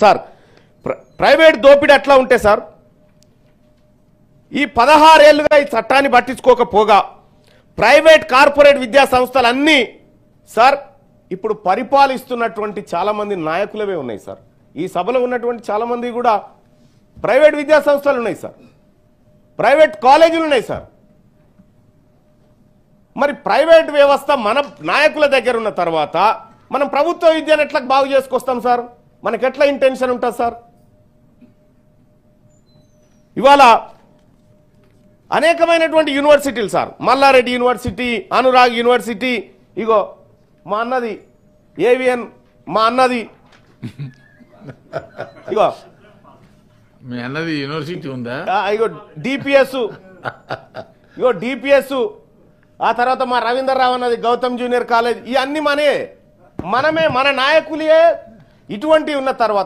Sir private దోపిడీ అట్లా ఉంటే సార్ ఈ 16 ఏళ్లుగా ఈ చట్టాన్ని పట్టించుకోకపోగా ప్రైవేట్ కార్పొరేట్ విద్యా సంస్థలన్నీ సార్ ఇప్పుడు పరిపాలిస్తున్నటువంటి చాలా మంది నాయకులవే ఉన్నాయి సార్. ఈ సభలో ఉన్నటువంటి చాలా మంది కూడా ప్రైవేట్ విద్యా సంస్థలు ఉన్నాయి సార్, ప్రైవేట్ కాలేజీలు ఉన్నాయి సార్. మరి ప్రైవేట్ వ్యవస్థ మన నాయకుల దగ్గర ఉన్న తర్వాత మనం ప్రభుత్వ విద్యను ఎట్లా బాగు చేసుకొస్తాం సార్? మనకి ఎట్లా ఇంటెన్షన్ ఉంటుంది సార్? ఇవాళ అనేకమైనటువంటి యూనివర్సిటీలు sir, Mallareddy university, Anurag university, ఇగో మా అన్నది ఏవిఎన్, మా అన్నది ఇగో మీ అన్నది యూనివర్సిటీ ఉందా, ఇగో డిపిఎస్, ఇగో డిపిఎస్, ఆ తర్వాత మా రవీందర్ రావు అన్నది గౌతమ్ జూనియర్ కాలేజ్. ఇవన్నీ మనమే మన నాయకులే ఇటువంటి ఉన్న తర్వాత